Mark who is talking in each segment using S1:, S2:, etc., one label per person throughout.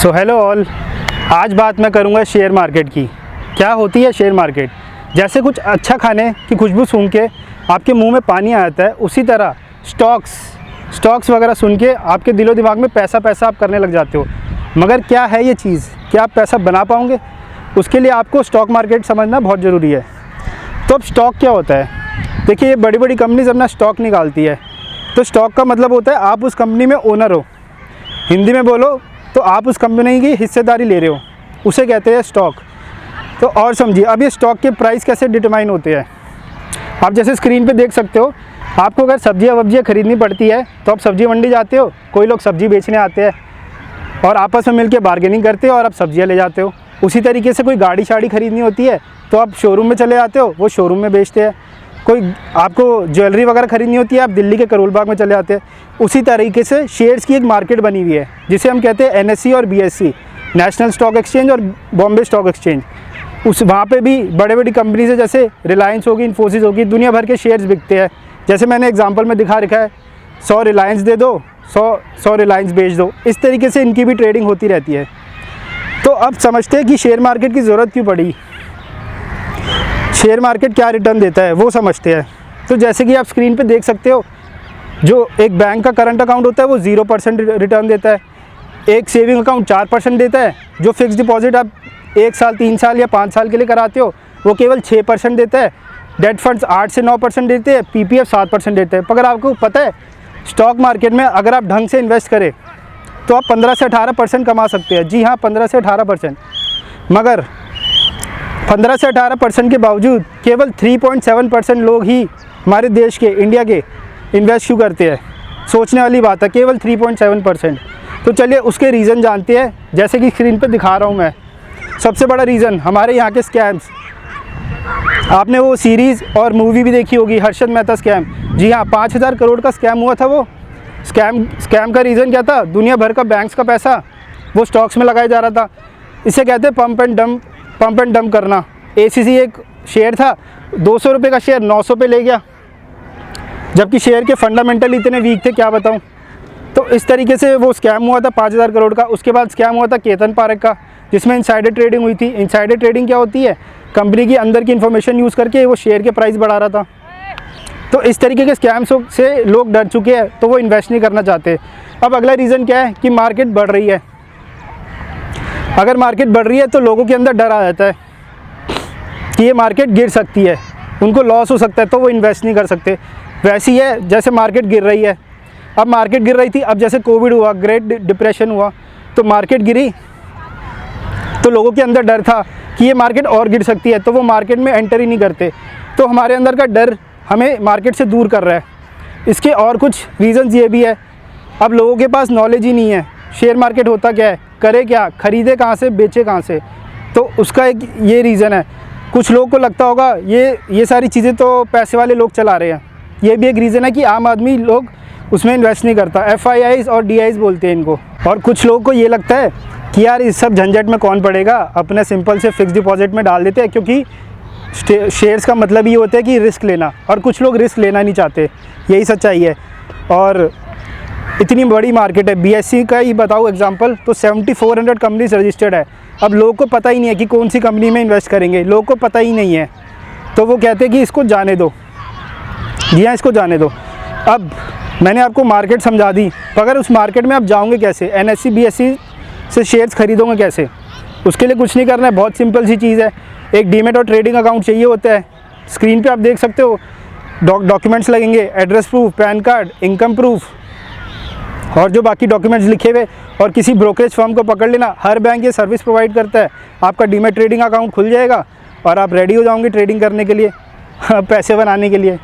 S1: So hello all, आज बात मैं करूंगा शेयर मार्केट की। क्या होती है शेयर मार्केट? जैसे कुछ अच्छा खाने की खुशबू सूंघ के आपके मुंह में पानी आ जाता है, उसी तरह स्टॉक्स वगैरह सुन के आपके दिलो दिमाग में पैसा आप करने लग जाते हो। मगर क्या है ये चीज़? क्या आप पैसा बना पाओगे? उसके लिए आपको स्टॉक मार्केट समझना बहुत ज़रूरी है। तो अब स्टॉक क्या होता है? देखिए, ये बड़ी बड़ी कंपनीज अपना स्टॉक निकालती है। तो स्टॉक का मतलब होता है आप उस कंपनी में ओनर हो। हिंदी में बोलो तो आप उस कंपनी की हिस्सेदारी ले रहे हो, उसे कहते हैं स्टॉक। तो और समझिए, अब ये स्टॉक के प्राइस कैसे डिटरमाइन होते हैं। आप जैसे स्क्रीन पे देख सकते हो, आपको अगर सब्जियां खरीदनी पड़ती है तो आप सब्जी मंडी जाते हो, कोई लोग सब्जी बेचने आते हैं और आपस में मिलकर बार्गेनिंग करते हो और आप सब्जियां ले जाते हो। उसी तरीके से कोई गाड़ी शाड़ी खरीदनी होती है तो आप शोरूम में चले जाते हो, वो शोरूम में बेचते हैं। कोई आपको ज्वेलरी वगैरह खरीदनी होती है, आप दिल्ली के करोल बाग में चले जाते हैं। उसी तरीके से शेयर्स की एक मार्केट बनी हुई है जिसे हम कहते हैं NSE और BSE, नेशनल स्टॉक एक्सचेंज और बॉम्बे स्टॉक एक्सचेंज। वहाँ पे भी बड़े बड़ी कंपनीज है, जैसे रिलायंस होगी, इन्फोसिस होगी, दुनिया भर के शेयर्स बिकते हैं। जैसे मैंने एग्जांपल में दिखा रखा है, 100 रिलायंस दे दो, 100 रिलायंस बेच दो। इस तरीके से इनकी भी ट्रेडिंग होती रहती है। तो अब समझते हैं कि शेयर मार्केट की ज़रूरत क्यों पड़ी, शेयर मार्केट क्या रिटर्न देता है वो समझते हैं। तो जैसे कि आप स्क्रीन पे देख सकते हो, जो एक बैंक का करंट अकाउंट होता है वो 0% रिटर्न देता है। एक सेविंग अकाउंट 4% देता है। जो फिक्स डिपॉजिट आप 1 साल, 3 साल या 5 साल के लिए कराते हो वो केवल 6% देता है। डेट फंड्स 8 से 9% देते हैं। PPF 7% देते हैं। मगर आपको पता है, स्टॉक मार्केट में अगर आप ढंग से इन्वेस्ट करें तो आप 15 से 18% कमा सकते हैं। जी हाँ, 15 से 18%। मगर 15 से 18% के बावजूद केवल 3.7% लोग ही हमारे देश के, इंडिया के इन्वेस्ट क्यों करते हैं? सोचने वाली बात है, केवल 3.7%। तो चलिए उसके रीज़न जानते हैं। जैसे कि स्क्रीन पे दिखा रहा हूँ मैं, सबसे बड़ा रीज़न हमारे यहाँ के स्कैम्स। आपने वो सीरीज़ और मूवी भी देखी होगी, हर्षद मेहता स्कैम। जी हाँ, 5000 करोड़ का स्कैम हुआ था। वो स्कैम का रीज़न क्या था? दुनिया भर का बैंक्स का पैसा वो स्टॉक्स में लगाया जा रहा था। इसे कहते हैं पंप एंड डंप करना। ACC एक शेयर था, 200 रुपये का शेयर 900 पे ले गया, जबकि शेयर के फंडामेंटल इतने वीक थे, क्या बताऊं। तो इस तरीके से वो स्कैम हुआ था 5000 करोड़ का। उसके बाद स्कैम हुआ था केतन पारेख का, जिसमें इनसाइडर ट्रेडिंग हुई थी। इनसाइडर ट्रेडिंग क्या होती है? कंपनी की अंदर की इन्फॉर्मेशन यूज़ करके वो शेयर के प्राइस बढ़ा रहा था। तो इस तरीके के स्कैम्स से लोग डर चुके हैं, तो वो इन्वेस्ट नहीं करना चाहते। अब अगला रीज़न क्या है? कि मार्केट बढ़ रही है। अगर मार्केट बढ़ रही है तो लोगों के अंदर डर आ जाता है कि ये मार्केट गिर सकती है, उनको लॉस हो सकता है, तो वो इन्वेस्ट नहीं कर सकते। वैसी है जैसे मार्केट गिर रही है। अब मार्केट गिर रही थी, अब जैसे कोविड हुआ, ग्रेट डिप्रेशन हुआ, तो मार्केट गिरी, तो लोगों के अंदर डर था कि ये मार्केट और गिर सकती है, तो वो मार्केट में एंटर ही नहीं करते। तो हमारे अंदर का डर हमें मार्केट से दूर कर रहा है। इसके और कुछ रीज़न्स ये भी है, अब लोगों के पास नॉलेज ही नहीं है शेयर मार्केट होता क्या है, करे क्या, ख़रीदे कहाँ से, बेचे कहाँ से। तो उसका एक ये रीज़न है। कुछ लोगों को लगता होगा ये सारी चीज़ें तो पैसे वाले लोग चला रहे हैं। ये भी एक रीज़न है कि आम आदमी लोग उसमें इन्वेस्ट नहीं करता। FIIs और DIs बोलते हैं इनको। और कुछ लोगों को ये लगता है कि यार इस सब झंझट में कौन पड़ेगा, अपने सिंपल से फिक्स डिपॉजिट में डाल देते हैं, क्योंकि शेयर्स का मतलब ये होता है कि रिस्क लेना, और कुछ लोग रिस्क लेना नहीं चाहते। यही सच्चाई है। और इतनी बड़ी मार्केट है, BSE का ही बताऊँ एग्जांपल, तो 7400 कंपनीज रजिस्टर्ड है। अब लोगों को पता ही नहीं है कि कौन सी कंपनी में इन्वेस्ट करेंगे, लोगों को पता ही नहीं है। तो वो कहते हैं कि इसको जाने दो। जी हाँ, इसको जाने दो। अब मैंने आपको मार्केट समझा दी, मगर उस मार्केट में आप जाओगे कैसे? NSE BSE से शेयर्स खरीदोगे कैसे? उसके लिए कुछ नहीं करना है, बहुत सिंपल सी चीज़ है। एक डीमेट और ट्रेडिंग अकाउंट चाहिए होता है। स्क्रीन पे आप देख सकते हो डॉक्यूमेंट्स लगेंगे, address proof, pan card, income proof और जो बाकी डॉक्यूमेंट्स लिखे हुए। और किसी ब्रोकरेज फर्म को पकड़ लेना, हर बैंक ये सर्विस प्रोवाइड करता है। आपका डीमेट ट्रेडिंग अकाउंट खुल जाएगा और आप रेडी हो जाओगे ट्रेडिंग करने के लिए, पैसे बनाने के लिए।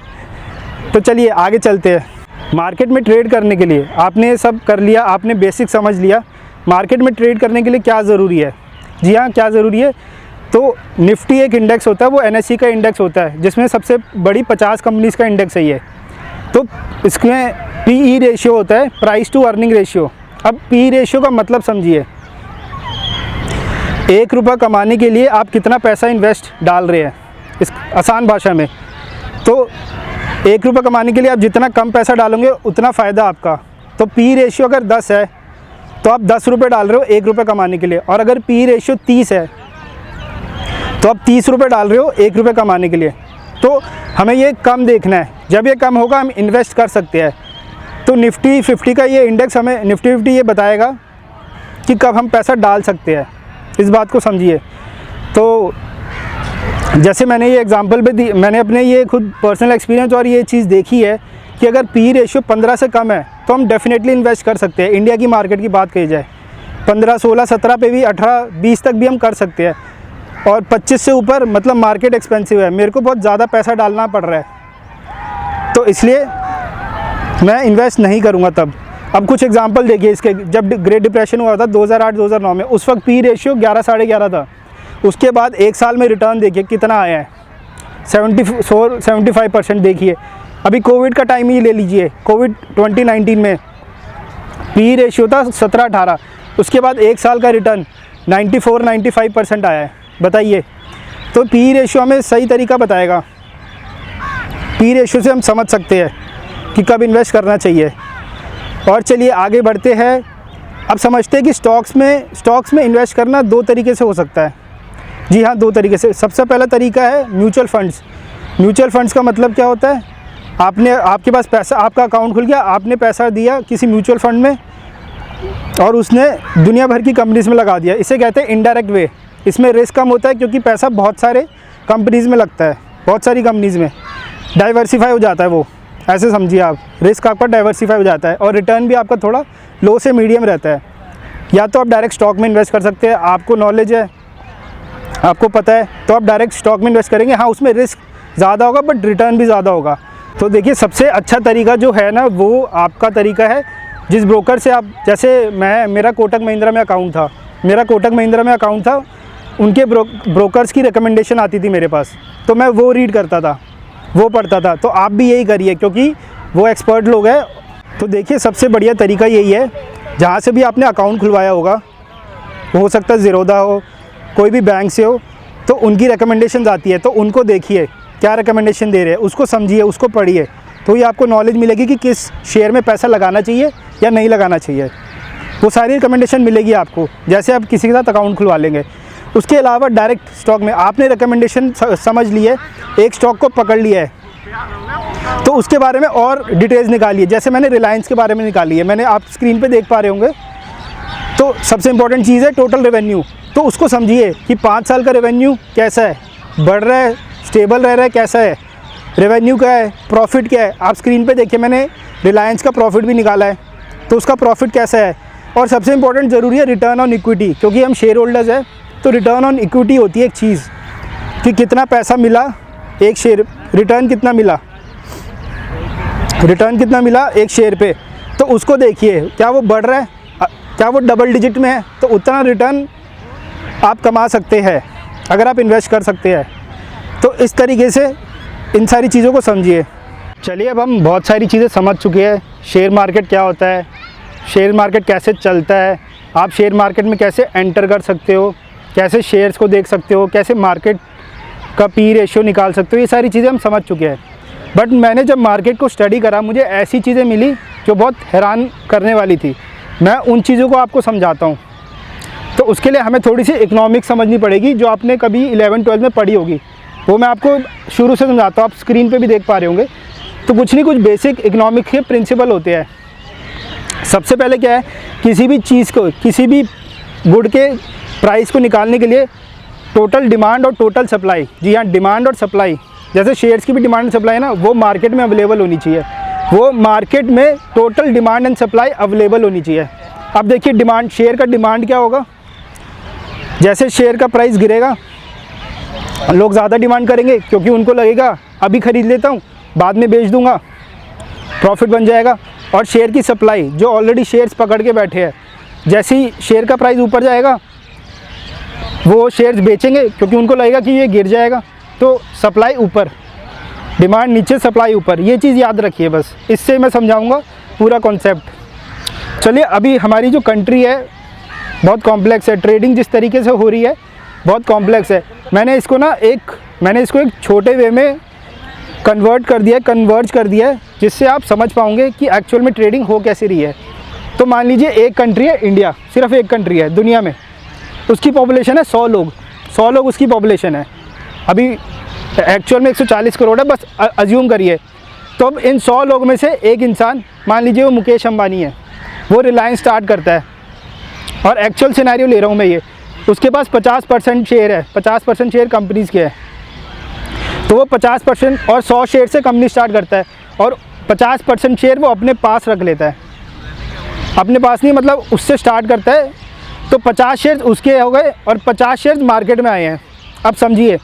S1: तो चलिए आगे चलते हैं। मार्केट में ट्रेड करने के लिए आपने ये सब कर लिया, आपने बेसिक समझ लिया। मार्केट में ट्रेड करने के लिए क्या ज़रूरी है? जी हाँ, क्या ज़रूरी है? तो निफ्टी एक इंडेक्स होता है, वो NSE का इंडेक्स होता है, जिसमें सबसे बड़ी 50 कंपनीज़ का इंडेक्स है ये। तो इसमें PE रेशियो होता है, प्राइस टू अर्निंग रेशियो। अब PE रेशियो का मतलब समझिए, 1 रुपया कमाने के लिए आप कितना पैसा इन्वेस्ट डाल रहे हैं, इस आसान भाषा में। तो 1 रुपया कमाने के लिए आप जितना कम पैसा डालोगे उतना फ़ायदा आपका। तो PE रेशियो अगर 10 है तो आप 10 रुपये डाल रहे हो 1 रुपये कमाने के लिए, और अगर पी रेशियो 30 है तो आप 30 रुपये डाल रहे हो 1 रुपये कमाने के लिए। तो हमें ये कम देखना है, जब ये कम होगा हम इन्वेस्ट कर सकते हैं। तो निफ्टी 50 का ये इंडेक्स हमें, निफ्टी 50 ये बताएगा कि कब हम पैसा डाल सकते हैं, इस बात को समझिए। तो जैसे मैंने ये एग्जांपल भी दी, मैंने अपने ये खुद पर्सनल एक्सपीरियंस और ये चीज़ देखी है कि अगर पी रेशियो 15 से कम है तो हम डेफिनेटली इन्वेस्ट कर सकते हैं। इंडिया की मार्केट की बात कही जाए 15, 16, 17 पे भी, 18, 20 तक भी हम कर सकते हैं। और 25 से ऊपर मतलब मार्केट एक्सपेंसिव है, मेरे को बहुत ज़्यादा पैसा डालना पड़ रहा है, तो इसलिए मैं इन्वेस्ट नहीं करूँगा तब। अब कुछ एग्जांपल देखिए इसके, जब ग्रेट डिप्रेशन हुआ था 2008-2009 में, उस वक्त पी रेशियो 11, 11.5 था। उसके बाद एक साल में रिटर्न देखिए कितना आया है, 75% देखिए। अभी कोविड का टाइम ही ले लीजिए, कोविड 2019 में पी रेशियो था 17-18, उसके बाद एक साल का रिटर्न 94-95% आया है। बताइए, तो पी रेशियो हमें सही तरीका बताएगा। पी रेशियो से हम समझ सकते हैं कि कब इन्वेस्ट करना चाहिए। और चलिए आगे बढ़ते हैं। अब समझते हैं कि स्टॉक्स में इन्वेस्ट करना 2 तरीके से हो सकता है। जी हाँ, 2 तरीके से। सबसे पहला तरीका है म्यूचुअल फंड्स। म्यूचुअल फंड्स का मतलब क्या होता है, आपके पास पैसा, आपका अकाउंट खुल गया, आपने पैसा दिया किसी म्यूचुअल फंड में और उसने दुनिया भर की कंपनीज़ में लगा दिया। इसे कहते हैं इनडायरेक्ट वे। इसमें रिस्क कम होता है क्योंकि पैसा बहुत सारे कंपनीज़ में लगता है, बहुत सारी कंपनीज़ में डाइवर्सिफाई हो जाता है। वो ऐसे समझिए आप, रिस्क आपका डाइवर्सिफाई हो जाता है और रिटर्न भी आपका थोड़ा लो से मीडियम रहता है। या तो आप डायरेक्ट स्टॉक में इन्वेस्ट कर सकते हैं, आपको नॉलेज है, आपको पता है, तो आप डायरेक्ट स्टॉक में इन्वेस्ट करेंगे। हाँ, उसमें रिस्क ज़्यादा होगा बट रिटर्न भी ज़्यादा होगा। तो देखिए, सबसे अच्छा तरीका जो है ना, वो आपका तरीका है जिस ब्रोकर से आप, जैसे मेरा कोटक महिंद्रा में अकाउंट था, उनके ब्रोकर्स की रिकमेंडेशन आती थी मेरे पास, तो मैं वो रीड करता था, वो पढ़ता था। तो आप भी यही करिए क्योंकि वो एक्सपर्ट लोग हैं। तो देखिए, सबसे बढ़िया तरीका यही है, जहाँ से भी आपने अकाउंट खुलवाया होगा, हो सकता है ज़ीरोधा हो, कोई भी बैंक से हो, तो उनकी रिकमेंडेशन आती है, तो उनको देखिए क्या रिकमेंडेशन दे रहे हैं, उसको समझिए, उसको पढ़िए, तो ये आपको नॉलेज मिलेगी कि किस शेयर में पैसा लगाना चाहिए या नहीं लगाना चाहिए। वो सारी रिकमेंडेशन मिलेगी आपको, जैसे आप किसी के साथ अकाउंट खुलवा लेंगे। उसके अलावा डायरेक्ट स्टॉक में आपने रिकमेंडेशन समझ ली है, एक स्टॉक को पकड़ लिया है, तो उसके बारे में और डिटेल्स निकालिए। जैसे मैंने रिलायंस के बारे में निकाली है, मैंने, आप स्क्रीन पे देख पा रहे होंगे। तो सबसे इम्पोर्टेंट चीज़ है टोटल रेवेन्यू। तो उसको समझिए कि 5 साल का रेवेन्यू कैसा है, बढ़ रहा है, स्टेबल रह रहा है, कैसा है, रेवेन्यू क्या है, प्रॉफिट क्या है। आप स्क्रीन पे देखिए, मैंने रिलायंस का प्रॉफिट भी निकाला है, तो उसका प्रॉफिट कैसा है। और सबसे इम्पोर्टेंट ज़रूरी है रिटर्न ऑन इक्विटी, क्योंकि हम शेयर होल्डर्स हैं, तो रिटर्न ऑन इक्विटी होती है एक चीज़ कि कितना पैसा मिला एक शेयर, रिटर्न कितना मिला एक शेयर पे। तो उसको देखिए, क्या वो बढ़ रहा है, क्या वो डबल डिजिट में है, तो उतना रिटर्न आप कमा सकते हैं अगर आप इन्वेस्ट कर सकते हैं। तो इस तरीके से इन सारी चीज़ों को समझिए। चलिए, अब हम बहुत सारी चीज़ें समझ चुके हैं। शेयर मार्केट क्या होता है, शेयर मार्केट कैसे चलता है, आप शेयर मार्केट में कैसे एंटर कर सकते हो, कैसे शेयर्स को देख सकते हो, कैसे मार्केट का पी रेशियो निकाल सकते हो, ये सारी चीज़ें हम समझ चुके हैं। बट मैंने जब मार्केट को स्टडी करा, मुझे ऐसी चीज़ें मिली जो बहुत हैरान करने वाली थी। मैं उन चीज़ों को आपको समझाता हूँ। तो उसके लिए हमें थोड़ी सी इकोनॉमिक्स समझनी पड़ेगी, जो आपने कभी 11-12 में पढ़ी होगी, वो मैं आपको शुरू से समझाता हूँ। आप स्क्रीन पे भी देख पा रहे होंगे। तो कुछ नहीं, कुछ बेसिक इकोनॉमिक्स के प्रिंसिपल होते हैं। सबसे पहले क्या है, किसी भी चीज़ को, किसी भी गुड के प्राइस को निकालने के लिए टोटल डिमांड और टोटल सप्लाई, जी हाँ, डिमांड और सप्लाई, जैसे शेयर्स की भी डिमांड एंड सप्लाई है ना, वो मार्केट में अवेलेबल होनी चाहिए। वो मार्केट में total demand and supply available होनी चाहिए। अब देखिए, डिमांड, शेयर का डिमांड क्या होगा, जैसे शेयर का प्राइस गिरेगा, लोग ज़्यादा डिमांड करेंगे क्योंकि उनको लगेगा अभी ख़रीद लेता हूँ, बाद में बेच दूँगा, प्रॉफिट बन जाएगा। और शेयर की सप्लाई, जो ऑलरेडी शेयर्स पकड़ के बैठे हैं, जैसे ही शेयर का प्राइस ऊपर जाएगा, वो शेयर्स बेचेंगे क्योंकि उनको लगेगा कि ये गिर जाएगा। तो सप्लाई ऊपर, डिमांड नीचे, सप्लाई ऊपर, ये चीज़ याद रखिए बस। इससे मैं समझाऊँगा पूरा कॉन्सेप्ट। चलिए, अभी हमारी जो कंट्री है बहुत कॉम्प्लेक्स है, ट्रेडिंग जिस तरीके से हो रही है बहुत कॉम्प्लेक्स है। मैंने इसको एक छोटे वे में कन्वर्ज कर दिया है, जिससे आप समझ पाओगे कि एक्चुअल में ट्रेडिंग हो कैसे रही है। तो मान लीजिए एक कंट्री है इंडिया, सिर्फ एक कंट्री है दुनिया में, उसकी पॉपुलेशन है 100 लोग, 100 लोग उसकी पॉपुलेशन है। अभी एक्चुअल में 140 करोड़ है, बस अज्यूम करिए। तो अब इन 100 लोग में से एक इंसान, मान लीजिए वो मुकेश अंबानी है, वो रिलायंस स्टार्ट करता है, और एक्चुअल सिनेरियो ले रहा हूँ मैं ये, उसके पास 50% शेयर है, 50% शेयर कंपनीज़ के है। तो वो 50% और 100 शेयर से कंपनी स्टार्ट करता है, और 50% शेयर वो अपने पास रख लेता है। अपने पास नहीं, मतलब उससे स्टार्ट करता है। तो 50 शेयर उसके हो गए और 50 शेयर मार्केट में आए हैं। अब समझिए,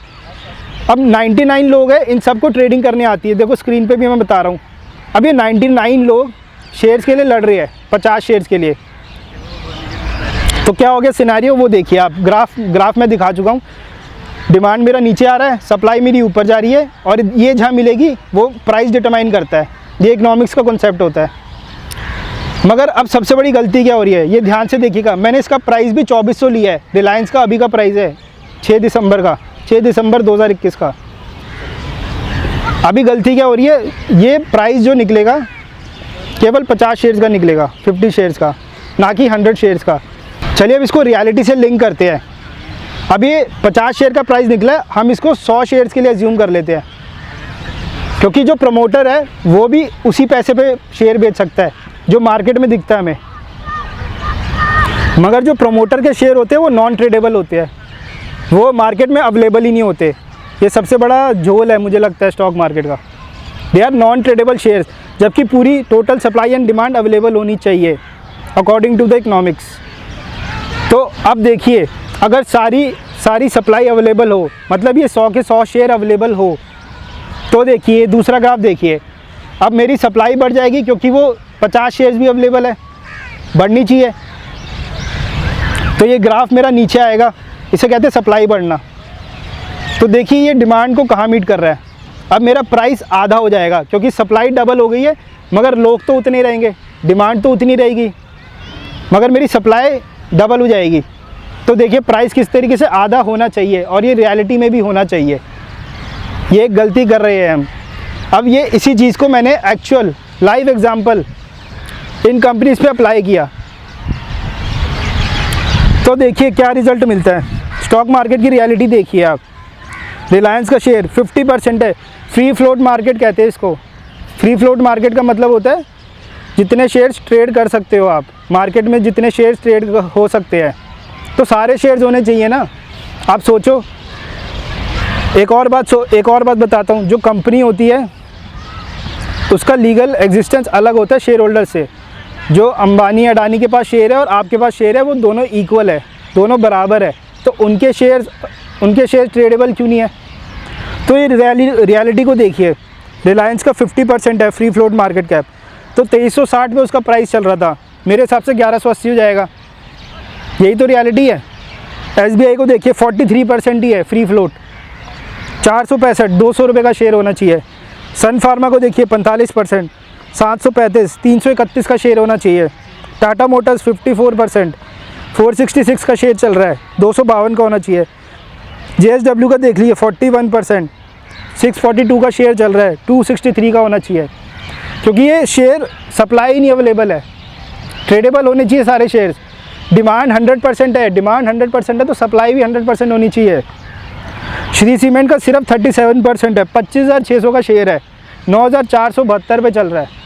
S1: अब 99 लोग हैं, इन सबको ट्रेडिंग करने आती है। देखो स्क्रीन पे भी मैं बता रहा हूँ, अब ये 99 लोग शेयर्स के लिए लड़ रहे हैं, 50 शेयर्स के लिए। तो क्या हो गया सिनेरियो, वो देखिए आप, ग्राफ में दिखा चुका हूँ। डिमांड मेरा नीचे आ रहा है, सप्लाई मेरी ऊपर जा रही है, और ये जहाँ मिलेगी वो प्राइस डिटरमाइन करता है। ये इकोनॉमिक्स का कॉन्सेप्ट होता है। मगर अब सबसे बड़ी गलती क्या हो रही है, ये ध्यान से देखिएगा। मैंने इसका प्राइस भी 2400 लिया है, रिलायंस का अभी का प्राइस है 6 दिसंबर का, 6 दिसंबर 2021 का। अभी गलती क्या हो रही है, ये प्राइस जो निकलेगा केवल 50 शेयर्स का निकलेगा, 50 शेयर्स का, ना कि 100 शेयर्स का। चलिए अब इसको रियलिटी से लिंक करते हैं। अब ये 50 शेयर का प्राइस निकला है, हम इसको 100 शेयर्स के लिए अज्यूम कर लेते हैं, क्योंकि जो प्रमोटर है वो भी उसी पैसे पे शेयर बेच सकता है जो मार्केट में दिखता है हमें। मगर जो प्रमोटर के शेयर होते हैं वो नॉन ट्रेडेबल होते हैं, वो मार्केट में अवेलेबल ही नहीं होते। ये सबसे बड़ा झोल है मुझे लगता है स्टॉक मार्केट का। They are non tradable shares, जबकि पूरी total supply and demand available होनी चाहिए अकॉर्डिंग टू द इकोनॉमिक्स। तो अब देखिए, अगर सारी सप्लाई अवेलेबल हो, मतलब ये 100 के 100 शेयर अवेलेबल हो, तो देखिए दूसरा ग्राफ देखिए, अब मेरी सप्लाई बढ़ जाएगी क्योंकि वो 50 शेयर्स भी अवेलेबल है, बढ़नी चाहिए। तो ये ग्राफ मेरा नीचे आएगा, इसे कहते हैं सप्लाई बढ़ना। तो देखिए ये डिमांड को कहाँ मीट कर रहा है। अब मेरा प्राइस आधा हो जाएगा क्योंकि सप्लाई डबल हो गई है, मगर लोग तो उतने रहेंगे, डिमांड तो उतनी रहेगी, मगर मेरी सप्लाई डबल हो जाएगी। तो देखिए प्राइस किस तरीके से आधा होना चाहिए, और ये रियलिटी में भी होना चाहिए। ये एक गलती कर रहे हैं हम। अब ये इसी चीज़ को मैंने actual live example in companies पे अप्लाई किया, तो देखिए क्या रिज़ल्ट मिलता है। स्टॉक मार्केट की रियलिटी देखिए आप। रिलायंस का शेयर 50% है, फ्री फ्लोट मार्केट कहते हैं इसको। फ्री फ्लोट मार्केट का मतलब होता है जितने शेयर्स ट्रेड कर सकते हो आप, मार्केट में जितने शेयर्स ट्रेड हो सकते हैं, तो सारे शेयर्स होने चाहिए ना। आप सोचो, एक और बात बताता हूँ। जो कंपनी होती है उसका लीगल एग्जिस्टेंस अलग होता है शेयर होल्डर से। जो अंबानी अडानी के पास शेयर है और आपके पास शेयर है, वो दोनों इक्वल है, दोनों बराबर है। तो उनके शेयर ट्रेडेबल क्यों नहीं है? तो ये रियलिटी को देखिए। रिलायंस का 50% है फ्री फ्लोट मार्केट कैप, तो 2360 पे उसका प्राइस चल रहा था, मेरे हिसाब से 1180 हो जाएगा। यही तो रियलिटी है। SBI को देखिए 43% ही है फ्री फ्लोट, 465, 200 रुपये का शेयर होना चाहिए। सन फार्मा को देखिए 45%, 735, 331 का शेयर होना चाहिए। टाटा मोटर्स 54%, 466 का शेयर चल रहा है, 252 का होना चाहिए। JSW का देख लीजिए 41%, 642 का शेयर चल रहा है, 263 का होना चाहिए। क्योंकि ये शेयर सप्लाई नहीं अवेलेबल है, ट्रेडेबल होने चाहिए सारे शेयर्स। डिमांड 100% है, तो सप्लाई भी 100% होनी चाहिए। श्री सीमेंट का सिर्फ 37% है, 25,600 का शेयर है, 9,472 पे चल रहा है।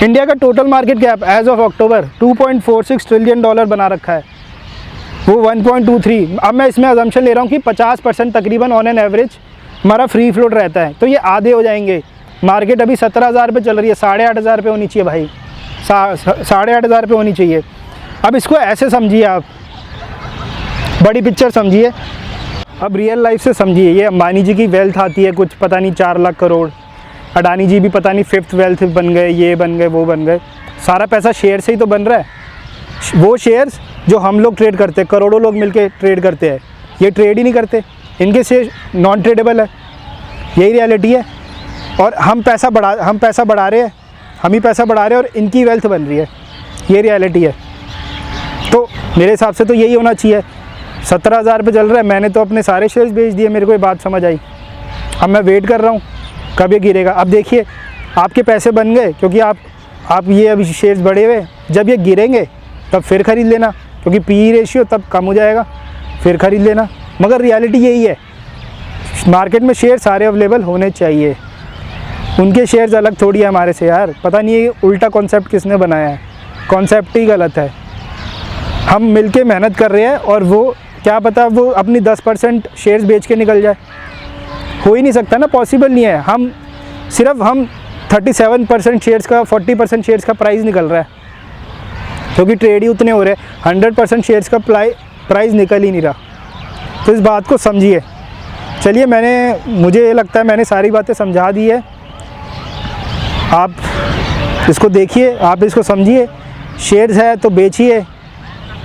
S1: इंडिया का total market cap as of October $2.46 trillion बना रखा है, वो 1.23। अब मैं इसमें अजम्पशन ले रहा हूँ कि 50% तकरीबन ऑन एन एवरेज हमारा फ्री फ्लोट रहता है, तो ये आधे हो जाएंगे। मार्केट अभी 17,000 पे चल रही है, 8,500 पे होनी चाहिए भाई, 8,500 पे होनी चाहिए। अब इसको ऐसे समझिए आप, बड़ी पिक्चर समझिए। अब रियल लाइफ से समझिए। ये अंबानी जी की वेल्थ आती है कुछ पता नहीं 4 लाख करोड़, अडानी जी भी पता नहीं 5th वेल्थ बन गए, ये बन गए, वो बन गए। सारा पैसा शेयर से ही तो बन रहा है। वो शेयर्स जो हम लोग ट्रेड करते हैं, करोड़ों लोग मिलके ट्रेड करते हैं, ये ट्रेड ही नहीं करते, इनके शेयर नॉन ट्रेडेबल है। यही रियलिटी है। और हम पैसा बढ़ा रहे हैं, हम ही पैसा बढ़ा रहे हैं और इनकी वेल्थ बन रही है, ये रियलिटी है। तो मेरे हिसाब से तो यही होना चाहिए। 17,000 पे चल रहा है, मैंने तो अपने सारे शेयर्स बेच दिए, मेरे को ये बात समझ आई। अब मैं वेट कर रहा हूँ कब ये गिरेगा। अब देखिए आपके पैसे बन गए क्योंकि आप आप ये अभी शेयर्स बढ़े हुए, जब ये गिरेंगे तब फिर ख़रीद लेना, क्योंकि पी रेशियो तब कम हो जाएगा, फिर ख़रीद लेना। मगर रियलिटी यही है, मार्केट में शेयर सारे अवेलेबल होने चाहिए, उनके शेयर्स अलग थोड़ी है हमारे से यार। पता नहीं ये उल्टा कॉन्सेप्ट किसने बनाया है, कॉन्सेप्ट ही गलत है। हम मिलके मेहनत कर रहे हैं और वो क्या पता वो अपनी 10% शेयर्स बेच के निकल जाए, हो ही नहीं सकता ना, पॉसिबल नहीं है। हम 37% शेयर्स का 40% शेयर्स का प्राइस निकल रहा है, क्योंकि ट्रेड ही उतने हो रहे हैं, 100% शेयर्स का प्राइस निकल ही नहीं रहा। तो इस बात को समझिए। चलिए, मुझे लगता है मैंने सारी बातें समझा दी है, आप इसको देखिए, आप इसको समझिए। शेयर्स है तो बेचिए,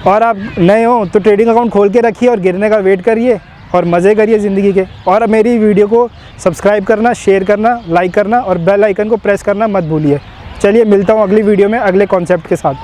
S1: और आप नए हो तो ट्रेडिंग अकाउंट खोल के रखिए और गिरने का वेट करिए और मज़े करिए ज़िंदगी के। और मेरी वीडियो को सब्सक्राइब करना, शेयर करना, लाइक करना और बेल आइकन को प्रेस करना मत भूलिए। चलिए, मिलता हूँ अगली वीडियो में अगले कॉन्सेप्ट के साथ।